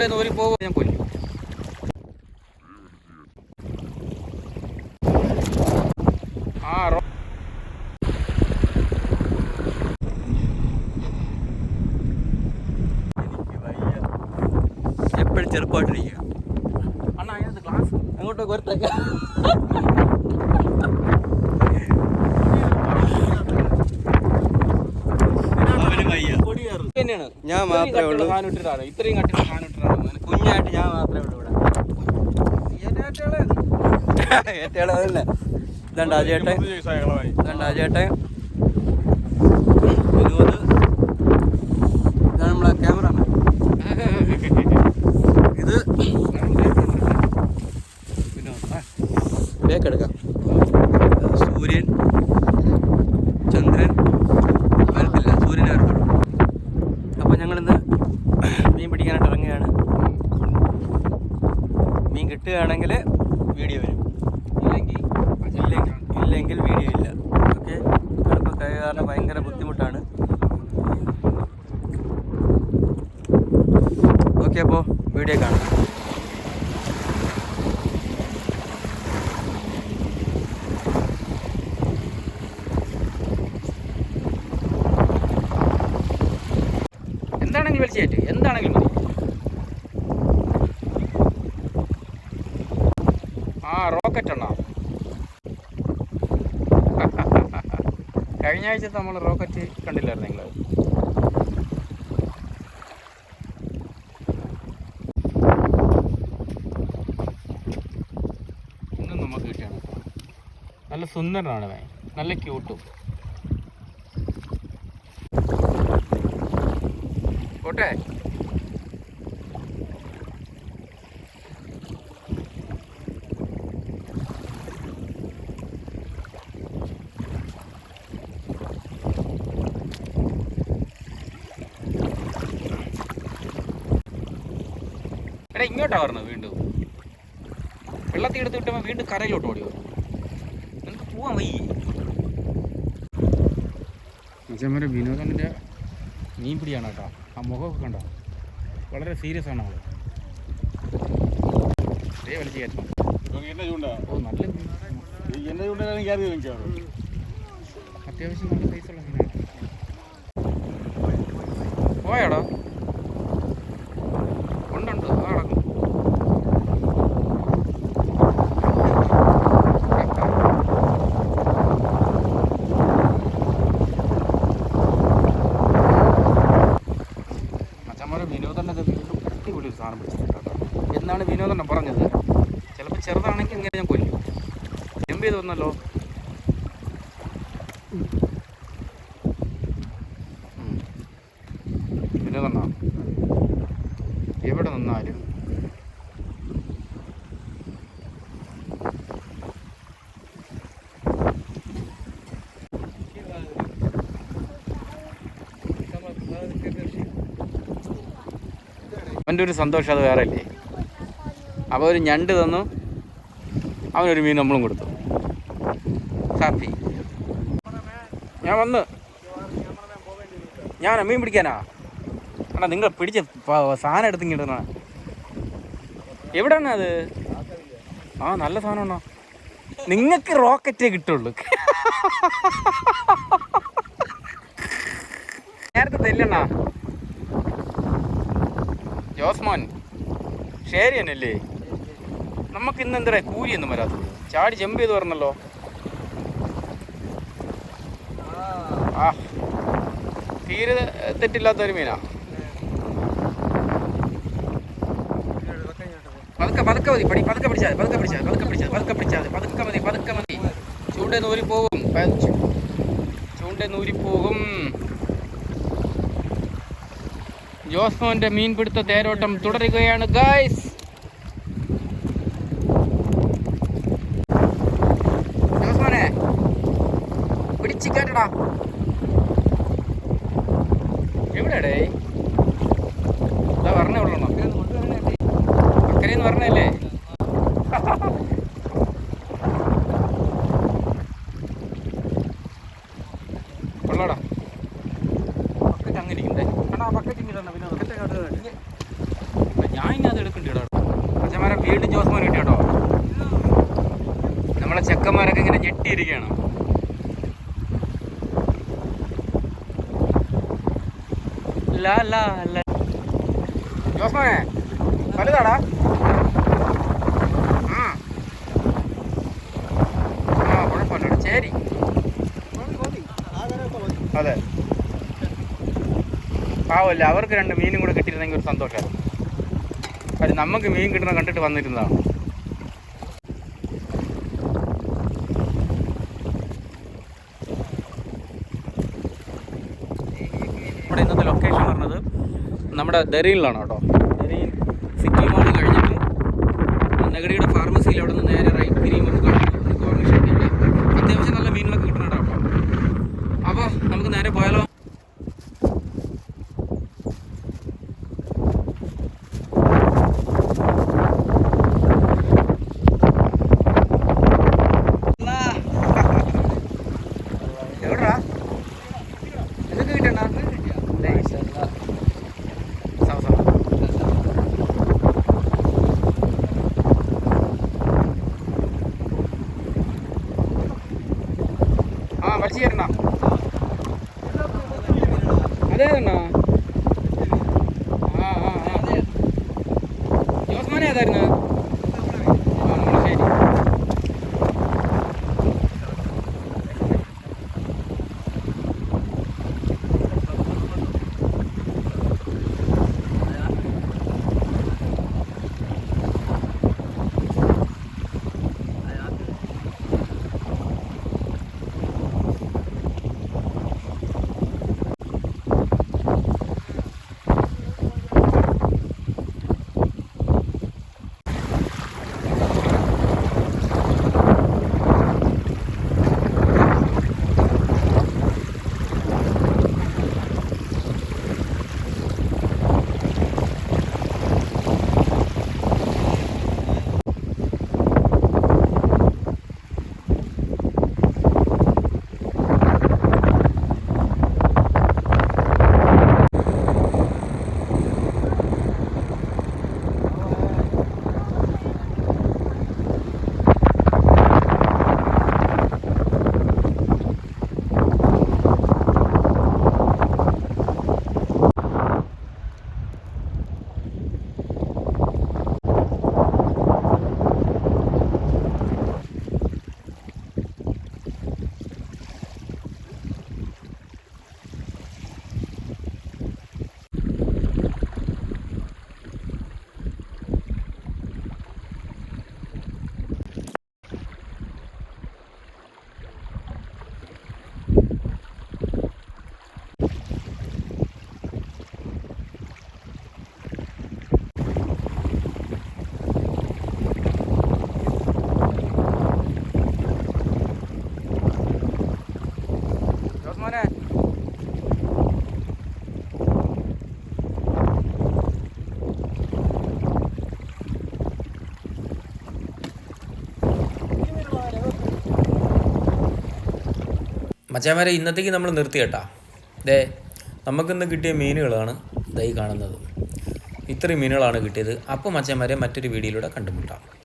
ചൂണ്ടേ നൂരി പോകും ഞാൻ കൊല്ലും. എപ്പോഴും ചെറുപ്പമായിട്ടിരിക്കുക. അണ്ണാ അതിനകത്ത് ഗ്ലാസ് അങ്ങോട്ടൊക്കെ വരട്ടേക്ക. ഞാൻ മാത്രമേ ഉള്ളൂ. ഇത്രയും കട്ടിൽ സാധനം ഇട്ടിട്ടാണ് കുഞ്ഞായിട്ട് ഞാൻ മാത്രമേ ഉള്ളൂ ഇവിടെ. ഏറ്റളവല്ലേ ഇതാണ്ട് അജേട്ടൻ, ഇതാണ്ട് അജേട്ടൻ, വിനോദ്, ഇതാണ് നമ്മളെ ക്യാമറമാൻ. ഇത് ബേക്കെടുക്കാം. സൂര്യൻ, ചന്ദ്രൻ വരത്തില്ല, സൂര്യനെ വരത്തുള്ളൂ. അപ്പോൾ ഞങ്ങളിന്ന് മീൻ പിടിക്കാനായിട്ട് ഇറങ്ങുകയാണ്. മീൻ കിട്ടുകയാണെങ്കിൽ വീഡിയോ വരും, ഇല്ലെങ്കിൽ വീഡിയോ ഇല്ല. ഓക്കെ, ചിലപ്പോൾ കൈ കാരണം ഭയങ്കര ബുദ്ധിമുട്ടാണ്. ഓക്കെ, അപ്പോൾ വീഡിയോ കാണാം. എന്താണെങ്കിലും വലിച്ചേറ്റ്, എന്താണെങ്കിലും മതി. റോക്കറ്റ് എണ്ണ കഴിഞ്ഞ ആഴ്ച നമ്മൾ റോക്കറ്റ് കണ്ടില്ലായിരുന്നു നിങ്ങൾ? ഇന്നും നമുക്ക് കിട്ടിയാണ്. നല്ല സുന്ദരനാണ് അവൻ, നല്ല ക്യൂട്ടും. പോട്ടെ. എടാ ഇങ്ങോട്ടാ പറഞ്ഞത്, വീണ്ടും വെള്ളത്തിൽ എടുത്ത് വിട്ടപ്പോൾ വീണ്ടും കരയിലോട്ട് ഓടി വരും. നിനക്ക് പോവാൻ വയ്യേ? മച്ചന്മാരെ വിനോദൻ്റെ മീൻ പിടിയാണ് കേട്ടോ. ആ മുഖമൊക്കെ കണ്ടോ, വളരെ സീരിയസ് ആണ് അവൾ. അതേ വലിച്ചു കയറ്റണം. ഓ നല്ല അത്യാവശ്യം നല്ല സൈസുള്ള മീനാണ്. പോയാടോ? ഉണ്ടുണ്ട്, അത് നടക്കും. മച്ചന്മാരെ വിനോദൻ്റെ അടിപൊളി ഒരു സാധനം പിടിച്ചിട്ടുണ്ട്. എന്നാണ് വിനോദണ്ണൻ പറഞ്ഞത്, ചിലപ്പോൾ ചെറുതാണെങ്കിൽ ഇങ്ങനെ ഞാൻ കൊല്ലും. ജമ്പ് ചെയ്ത് വന്നല്ലോ. വിനോദണ്ണ എവിടെ നിന്നാലും അവൻ്റെ ഒരു സന്തോഷം അത് വേറെ അല്ലേ. അപ്പോൾ ഒരു ഞണ്ട് തന്നു, അവനൊരു മീൻ നമ്മളും കൊടുത്തു. ഹാപ്പി. ഞാൻ വന്ന് ഞാൻ മീൻ പിടിക്കാനാ? അണ്ണാ നിങ്ങൾ പിടിച്ച സാധനം എടുത്തിങ്ങിടണ. എവിടെയാണ് അത്? നല്ല സാധനമാണോ? നിങ്ങൾക്ക് റോക്കറ്റേ കിട്ടുള്ളൂ. നേരത്തെ തെല്ലണ്ണ ജോസ്മോൻ ശരി തന്നെയല്ലേ? നമുക്ക് ഇന്ന് എന്താ കൂലിയൊന്നും വരാത്തത്? ചാടി ജമ്പ് ചെയ്ത് പറഞ്ഞല്ലോ. തീരെ തെറ്റില്ലാത്തൊരു മീനാ. പതുക്കെ മതി, പതുക്കെ പിടിച്ചാൽ പതുക്കെ മതി. ചൂണ്ട നൂരി പോകും. ജോസ്മോന്റെ മീൻപിടുത്ത തേരോട്ടം തുടരുകയാണ് ഗൈസ്. ജോസ്മോനെ പിടിച്ച് കേട്ടടാ. എവിടെയാടേ? ഇതാ പറഞ്ഞേ ഉള്ളൂ, അക്കരയെന്ന് പറഞ്ഞല്ലേ? കൊള്ളാടാ. ബക്കറ്റ് അങ്ങനെ ഇരിക്കണ്ടേ? ബക്കറ്റ് ഇങ്ങനെ ഞാൻ ഇനി അത് എടുക്കണ്ട കേട്ടോ. മച്ചന്മാരെ വീണ്ടും ജോസ്മോൻ കിട്ടി കേട്ടോ. നമ്മളെ ചെക്കന്മാരൊക്കെ ഇങ്ങനെ ഞെട്ടിയിരിക്കുകയാണ്. ജോസ്മോനെ വലുതാടാ. കുഴപ്പമില്ല ശരി. അതെ പാവല്ല, അവർക്ക് 2 മീനും കൂടെ കിട്ടിയിരുന്നെങ്കിൽ ഒരു സന്തോഷമായിരുന്നു. കാര്യം നമുക്ക് മീൻ കിട്ടണ കണ്ടിട്ട് വന്നിരുന്നതാണ്. നമ്മുടെ ഇന്നത്തെ ലൊക്കേഷൻ പറഞ്ഞത് നമ്മുടെ ദരയിലാണ് കേട്ടോ. ദരയിൽ സിറ്റി മോൾ കഴിഞ്ഞിട്ട് നഗരിയുടെ ഫാർമസിയിൽ അവിടെ നിന്ന് നേരെ റൈറ്റ് തിരിയുമ്പോൾ ഒരു കോർണർ ഷോപ്പിൽ അത്യാവശ്യം നല്ല മീനുകളൊക്കെ കിട്ടുന്നുണ്ട് കേട്ടോ. അപ്പോൾ നമുക്ക് നേരെ പോയാലോ. വലിച്ചേരണ അതേതണ്ണാ. ജോസ്മാനെ ഏതായിരുന്നു? ശരി. മച്ചാമാരെ ഇന്നത്തേക്ക് നമ്മൾ നിർത്തി കേട്ടാ. ദേ നമുക്കിന്ന് കിട്ടിയ മീനുകളാണ് ദൈ കാണുന്നത്. ഇത്രയും മീനുകളാണ് കിട്ടിയത്. അപ്പോൾ മച്ചാമാരെ മറ്റൊരു വീഡിയോയിലൂടെ കണ്ടുമുട്ടാം.